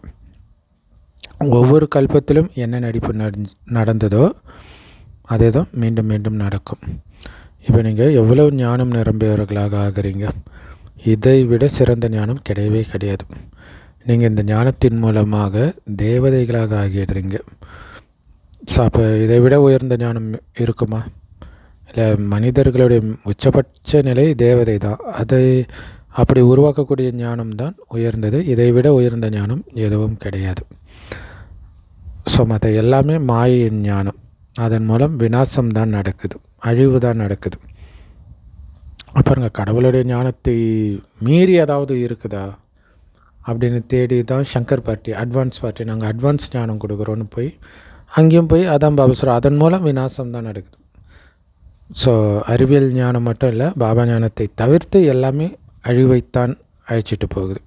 ஒவ்வொரு கல்பத்திலும் என்ன நடிப்பு நடந்ததோ அதே தான் மீண்டும் மீண்டும் நடக்கும். இப்போ நீங்கள் எவ்வளவு ஞானம் நிரம்பியவர்களாக ஆகிறீங்க, இதை விட சிறந்த ஞானம் கிடையவே கிடையாது. நீங்கள் இந்த ஞானத்தின் மூலமாக தேவதைகளாக ஆகிடுறீங்க. ஸோ அப்போ இதை விட உயர்ந்த ஞானம் இருக்குமா? இல்லை, மனிதர்களுடைய உச்சபட்ச நிலை தேவதை தான். அதை அப்படி உருவாக்கக்கூடிய ஞானம் தான் உயர்ந்தது. இதை விட உயர்ந்த ஞானம் எதுவும் கிடையாது. ஸோ மற்ற எல்லாமே மாயின் ஞானம். அதன் மூலம் விநாசம் தான் நடக்குது, அழிவு தான் நடக்குது. அப்புறங்க கடவுளுடைய ஞானத்தை மீறி ஏதாவது இருக்குதா அப்படின்னு தேடி தான் சங்கர் பார்ட்டி, அட்வான்ஸ் பார்ட்டி, நாங்கள் அட்வான்ஸ் ஞானம் கொடுக்குறோன்னு போய் அங்கேயும் போய் அதான் பாபா சொல்கிறோம். அதன் மூலம் விநாசம் தான் நடக்குது. ஸோ அறிவியல் ஞானம் மட்டும் இல்லை, பாபா ஞானத்தை தவிர்த்து எல்லாமே அழிவைத்தான் அழைச்சிட்டு போகுது.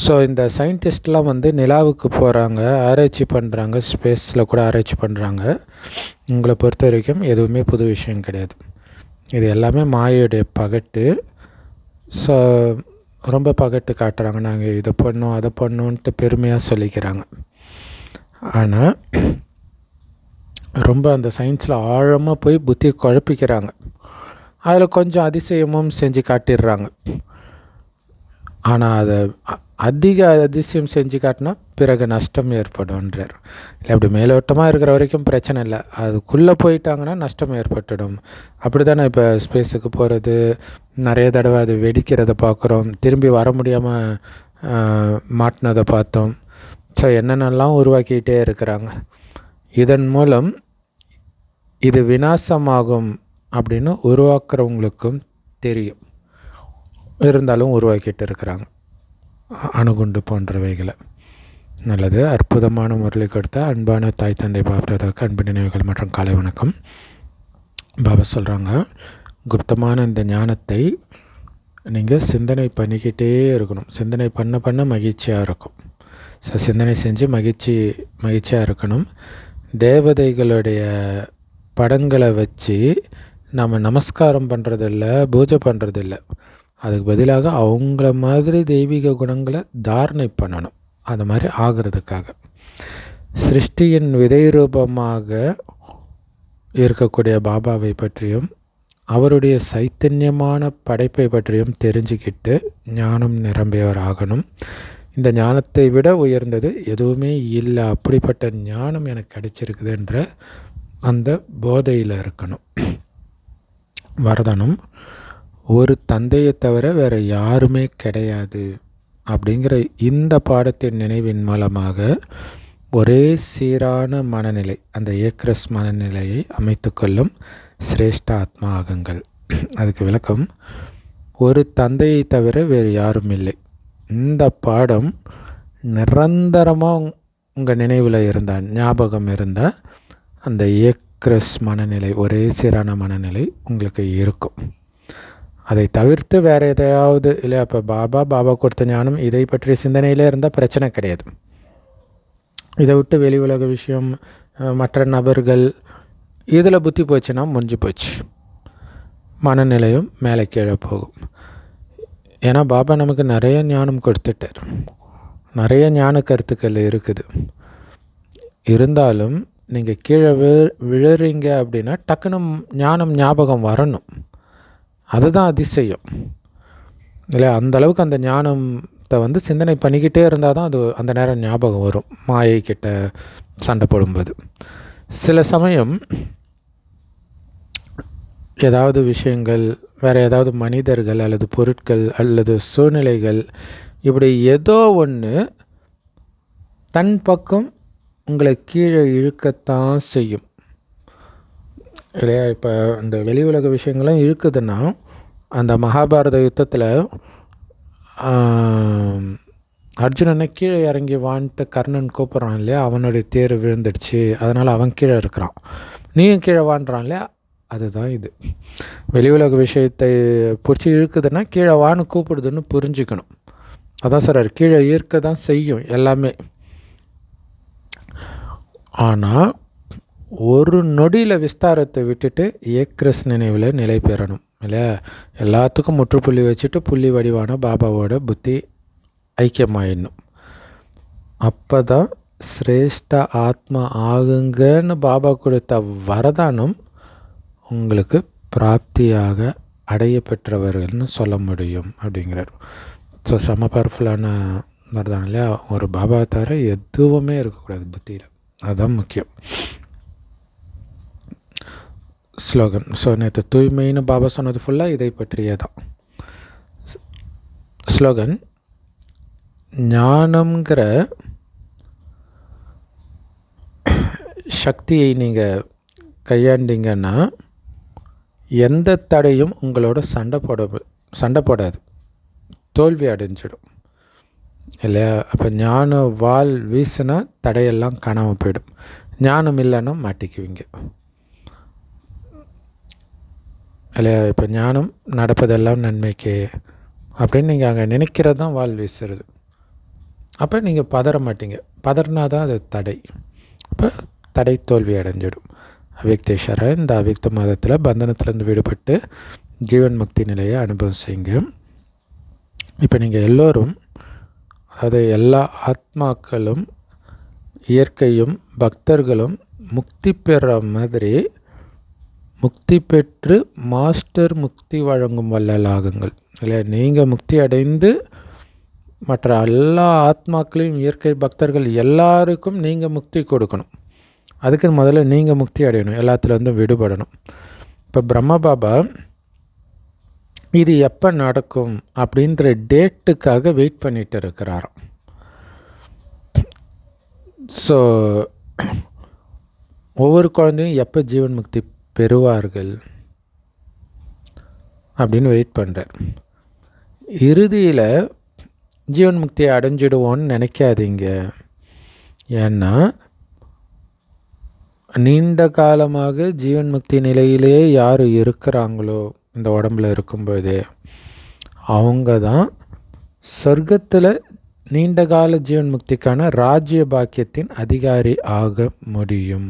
ஸோ இந்த சயின்டிஸ்ட்லாம் வந்து நிலாவுக்கு போகிறாங்க, ஆராய்ச்சி பண்ணுறாங்க, ஸ்பேஸில் கூட ஆராய்ச்சி பண்ணுறாங்க. உங்களை பொறுத்த வரைக்கும் எதுவுமே புது விஷயம் கிடையாது. இது எல்லாமே மாயையுடைய பகட்டு. ஸோ ரொம்ப பகட்டு காட்டுறாங்க, நாங்கள் இதை பண்ணோம் அதை பண்ணோன்ட்டு பெருமையாக சொல்லிக்கிறாங்க. ஆனால் ரொம்ப அந்த சயின்ஸில் ஆழமாக போய் புத்தி குழப்பிக்கிறாங்க. அதில் கொஞ்சம் அதிசயமும் செஞ்சு காட்டிடுறாங்க. ஆனால் அதை அதிக அதிசயம் செஞ்சு காட்டினா பிறகு நஷ்டம் ஏற்படும்ன்றார். இல்லை, அப்படி மேலோட்டமாக இருக்கிற வரைக்கும் பிரச்சனை இல்லை, அதுக்குள்ளே போயிட்டாங்கன்னா நஷ்டம் ஏற்பட்டுடும். அப்படி தானே இப்போ ஸ்பேஸுக்கு போகிறது, நிறைய தடவை அது வெடிக்கிறத பார்க்குறோம், திரும்பி வர முடியாமல் மாட்டினதை பார்த்தோம். ஸோ என்னென்னலாம் உருவாக்கிக்கிட்டே இருக்கிறாங்க. இதன் மூலம் இது விநாசமாகும் அப்படின்னு உருவாக்குறவங்களுக்கும் தெரியும், இருந்தாலும் உருவாக்கிட்டு இருக்கிறாங்க அணுகுண்டு போன்றவைகளை. நல்லது. அற்புதமான முரளி கொடுத்த அன்பான தாய் தந்தை பாப்தாதாவுக்கு அன்பு நினைவுகள் மற்றும் காலை வணக்கம். பாபா சொல்கிறாங்க, குப்தமான இந்த ஞானத்தை நீங்கள் சிந்தனை பண்ணிக்கிட்டே இருக்கணும். சிந்தனை பண்ண பண்ண மகிழ்ச்சியாக இருக்கும். ஸோ சிந்தனை செஞ்சு மகிழ்ச்சியாக இருக்கணும். தேவதைகளுடைய படங்களை வச்சு நம்ம நமஸ்காரம் பண்ணுறதில்ல, பூஜை பண்ணுறதில்ல. அதுக்கு பதிலாக அவங்கள மாதிரி தெய்வீக குணங்களை தாரணை பண்ணணும். அது மாதிரி ஆகிறதுக்காக சிருஷ்டியின் விதை ரூபமாக இருக்கக்கூடிய பாபாவை பற்றியும் அவருடைய சைத்தன்யமான படைப்பை பற்றியும் தெரிஞ்சுக்கிட்டு ஞானம் நிரம்பியவர் ஆகணும். இந்த ஞானத்தை விட உயர்ந்தது எதுவுமே இல்லை, அப்படிப்பட்ட ஞானம் எனக்கு கிடைச்சிருக்குதுன்ற அந்த போதையில் இருக்கணும். வரதானம், ஒரு தந்தையை தவிர வேறு யாருமே கிடையாது அப்படிங்கிற இந்த பாடத்தின் நினைவின் மூலமாக ஒரே சீரான மனநிலை, அந்த ஏக்ரஸ் மனநிலையை அமைத்து கொள்ளும் சிரேஷ்ட ஆத்மா ஆகுங்கள். அதுக்கு விளக்கம், ஒரு தந்தையை தவிர வேறு யாரும் இல்லை. இந்த பாடம் நிரந்தரமாக உங்கள் நினைவில் இருந்தால், ஞாபகம் இருந்தால், அந்த ஏக்ரஸ் மனநிலை, ஒரே சீரான மனநிலை உங்களுக்கு இருக்கும். அதை தவிர்த்து வேறு எதையாவது இல்லை, அப்போ பாபா கொடுத்த ஞானம் இதை பற்றிய சிந்தனையிலே இருந்தால் பிரச்சனை கிடையாது. இதை விட்டு வெளி உலக விஷயம், மற்ற நபர்கள், இதில் புத்தி போச்சுன்னா முடிஞ்சு போச்சு, மனநிலையும் மேலே கீழே போகும். ஏன்னா பாபா நமக்கு நிறைய ஞானம் கொடுத்துட்டார், நிறைய ஞான கருத்துக்கள் இருக்குது. இருந்தாலும் நீங்கள் கீழே விழுறீங்க அப்படின்னா டக்குன்னு ஞானம் ஞாபகம் வரணும். அதுதான் அதிசயம் இல்லை. அந்தளவுக்கு அந்த ஞானத்தை வந்து சிந்தனை பண்ணிக்கிட்டே இருந்தால் தான் அது அந்த நேரம் ஞாபகம் வரும். மாயை கிட்ட சண்டை போடும்போது சில சமயம் ஏதாவது விஷயங்கள், வேறு ஏதாவது மனிதர்கள் அல்லது பொருட்கள் அல்லது சூழ்நிலைகள், இப்படி ஏதோ ஒன்று தன் பக்கம் உங்களை கீழே இழுக்கத்தான் செய்யும் இல்லையா. இப்போ இந்த வெளி உலக விஷயங்கள்லாம் இழுக்குதுன்னா, அந்த மகாபாரத யுத்தத்தில் அர்ஜுனனை கீழே இறங்கி வான்ட்டு கர்ணன் கூப்பிட்றான் இல்லையா, அவனுடைய தேர் விழுந்துடுச்சு, அதனால் அவன் கீழே இருக்கிறான், நீயும் கீழே வான்றான் இல்லையா. அதுதான் இது. வெளி உலக விஷயத்தை பிடிச்சி இழுக்குதுன்னா கீழே வான்னு கூப்பிடுதுன்னு புரிஞ்சுக்கணும். அதான் சார், கீழே ஈர்க்க தான் செய்யும் எல்லாமே. ஆனால் ஒரு நொடியில் விஸ்தாரத்தை விட்டுட்டு ஏக்ரஸ் நினைவில் நிலை பெறணும் இல்லையா. எல்லாத்துக்கும் முற்றுப்புள்ளி வச்சுட்டு புள்ளி வடிவான பாபாவோட புத்தி ஐக்கியமாயிடணும். அப்போ தான் சிரேஷ்ட ஆத்மா ஆகுங்கன்னு பாபா கொடுத்த வரதானம் உங்களுக்கு பிராப்தியாக அடைய பெற்றவர்கள்னு சொல்ல முடியும் அப்படிங்கிறார். ஸோ செம பவர்ஃபுல்லான வரதானம் இல்லையா. ஒரு பாபா தவிர எதுவுமே இருக்கக்கூடாது புத்தியில், அதுதான் முக்கியம். ஸ்லோகன். ஸோ நேற்று தூய்மைன்னு பாபா சொன்னது ஃபுல்லாக இதை பற்றியே தான். ஸ்லோகன், ஞானம்ங்கிற சக்தியை நீங்கள் கையாண்டிங்கன்னா எந்த தடையும் உங்களோட சண்டை போடாது, தோல்வி அடைஞ்சிடும் இல்லையா. அப்போ ஞான வால் வீசினா தடையெல்லாம் காணாமல் போயிடும். ஞானம் இல்லைன்னா மாட்டிக்குவீங்க இல்லையா. இப்போ ஞானம் நடப்பதெல்லாம் நன்மைக்கே அப்படின்னு நீங்கள் அங்கே நினைக்கிறது தான் வால் வீசுறது. அப்போ நீங்கள் பதற மாட்டீங்க. பதறினா தான் அது தடை. அப்போ தடை தோல்வி அடைஞ்சிடும். அவ்யக்தேஸ்வரா இந்த அவ்யக்த மதத்தில் பந்தனத்திலேருந்து விடுபட்டு ஜீவன் முக்தி நிலையை அனுபவம் செய்யுங்க. இப்போ நீங்கள் எல்லோரும், அதாவது எல்லா ஆத்மாக்களும் இயற்கையும் பக்தர்களும் முக்தி பெற மாதிரி முக்தி பெற்று மாஸ்டர் முக்தி வழங்கும் வள்ளலாகுங்கள். இல்லை, நீங்கள் முக்தி அடைந்து மற்ற எல்லா ஆத்மாக்களையும் இயற்கை பக்தர்கள் எல்லாருக்கும் நீங்கள் முக்தி கொடுக்கணும். அதுக்கு முதல்ல நீங்கள் முக்தி அடையணும், எல்லாத்துலேருந்தும் விடுபடணும். இப்போ பிரம்ம பாபா இது எப்போ நடக்கும் அப்படின்ற டேட்டுக்காக வெயிட் பண்ணிட்டு இருக்கிறாராம். ஸோ ஒவ்வொரு குழந்தையும் எப்போ ஜீவன் முக்தி பெறுவார்கள் அப்படின்னு வெயிட் பண்ணுறார். இறுதியில் ஜீவன் முக்தியை அடைஞ்சிடுவோன்னு நினைக்காதீங்க. ஏன்னா நீண்ட காலமாக ஜீவன் முக்தி நிலையிலே யார் இருக்கிறாங்களோ இந்த உடம்பில் இருக்கும்போதே அவங்க தான் சொர்க்கத்தில் நீண்ட கால ஜீவன் முக்திக்கான ராஜ்ய பாக்கியத்தின் அதிகாரி ஆக முடியும்.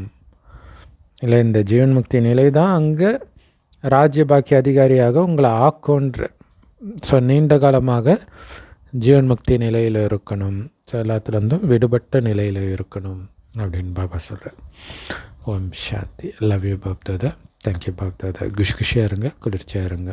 இல்லை, இந்த ஜீவன் முக்தி நிலை தான் அங்கே ராஜ்ய பாக்கிய அதிகாரியாக உங்களை ஆக்கோன்ற. ஸோ நீண்ட காலமாக ஜீவன் முக்தி நிலையில் இருக்கணும், ஸோ எல்லாத்துலேருந்தும் விடுபட்ட நிலையில் இருக்கணும் அப்படின்னு பாபா சொல்கிறார். Om Shanti. Love you Bap Dada. Thank you Bap Dada. குஷியாக இருங்க, குளிர்ச்சியாக இருங்க.